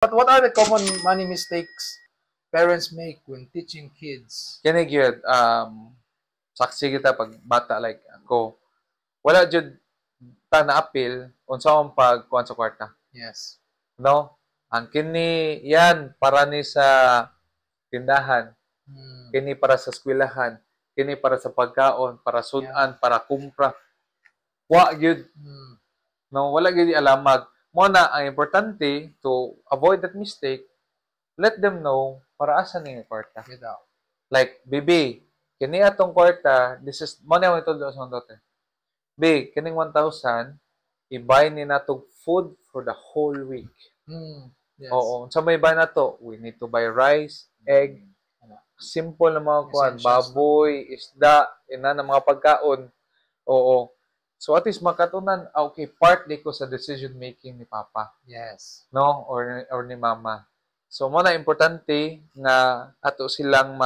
But what are the common money mistakes parents make when teaching kids? Kini gyud saksi kita pag bata like ako. Wala jud ta na-appeal unsaon pag kuan sa kwarta. Yes. No? Ang kini yan para ni sa tindahan, kini para sa eskwelahan, kini para sa pagkaon, para sudan, para kumpra. Wa gyud. No, wala gyud alamag. Mo na ang importante to avoid that mistake, let them know para asa ni kwarta. Like, bibi, kini atong kwarta, this is mo na mo itudlo sa daughter. Big, kining 1,000, i-buy ni natong food for the whole week. Yes. Oo. Sa may buy na to, we need to buy rice, egg, simple na mga kuan, baboy, isda, ina na mga pagkaon. Oo. So at least makatunan, okay, partly ko sa decision making ni Papa. Yes. No? Or ni Mama. So mo na importante nga ato silang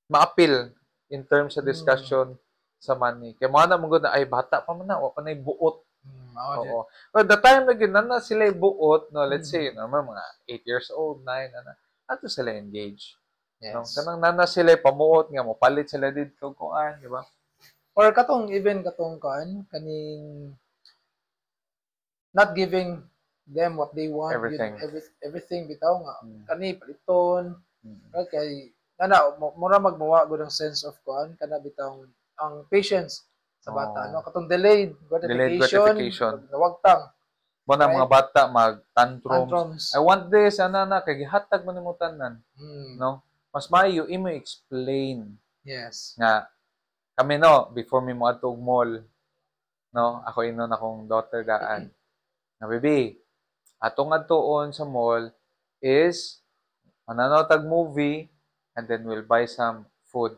ma-appeal in terms of discussion sa money. Kaya mga na mong na, ay bata pa man na, o pa na buot. Oo. But the time na gina na sila buot, no, let's say, naman mga 8 years old, 9, ato sila engage. Yes. No? Kanang nana sila pamuot nga mo, palit sila dito kuan, di ba? Or katong kan, kaning not giving them what they want. Everything bitaw nga. Kani paliton. Okay. Mura magmawa gud ang sense of kuan kana bitaw ang patience sa bata, no? Katong delayed gratification. Nawagtang. Mo na mga bata mag tantrums. I want this, na kay gihatag man nimo tanan. No? Mas maayo imo explain. Yes. Nga kami no before mi mo atog mall, no? Ako inon akong daughter daan. Na baby, atong adtuon sa mall is mananaw tag movie and then we'll buy some food.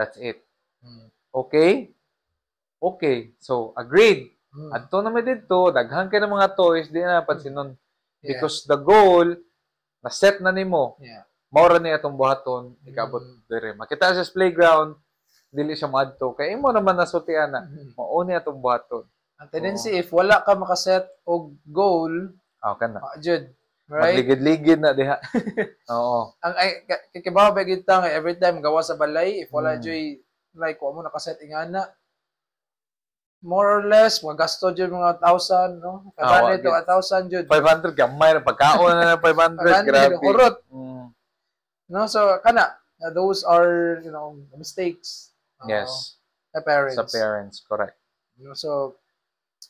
That's it. Okay? Okay. So, agreed. Adto na may dito, daghan kay ng mga toys, di na pansinon. Because the goal, na-set na nimo. Maura ni atong buhaton, ikabot dire. Makita sa playground, dili siya madto. Kaya imo naman nasutian na, mauni atong buhaton. Ang tendency, if wala ka makaset og goal, jud. Right? Magligid-ligid na diha. Oo. Ang kikibaw ba gid ta every time gawa sa balay, if wala joy like wa mo nakaset ingana, more or less magasto jud mga 1,000, no? 500 to 1,000 jud. 500 gamay ra pagkaon na 500, grabe. Urot. No, so kana those are, mistakes. Yes. Sa parents. Sa parents, correct. So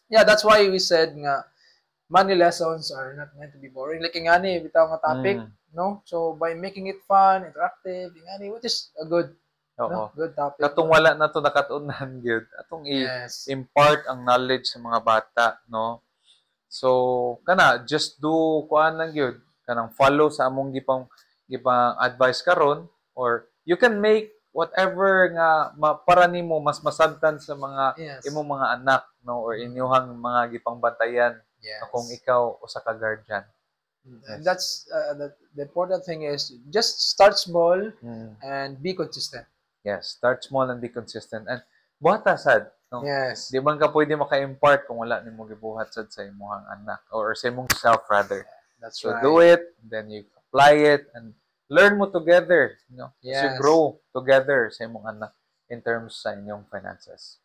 yeah, that's why we said nga money lessons are not meant to be boring. Like ingani bitaw nga topic, no? So by making it fun, interactive, ingani, which is a good good topic. Katong wala na to nakatunan gyud. Atong i-impart ang knowledge sa mga bata, no? So kana just do kuan lang gyud, kanang follow sa among gipang advice karon, or you can make whatever nga para nimo mas masabtan sa mga imong mga anak, no, or inyuhang mga gipangbantayan. Kung ikaw usa ka guardian. And that's the important thing is just start small and be consistent. Yes, start small and be consistent. And buhata sad, no? Yes. Di man ka pwede maka-impart kung wala nimo gibuhat sad sa imong anak or sa imong self rather. That's so right. Do it, then you apply it and learn mo together, you know. As you grow together sa imong anak in terms sa inyong finances.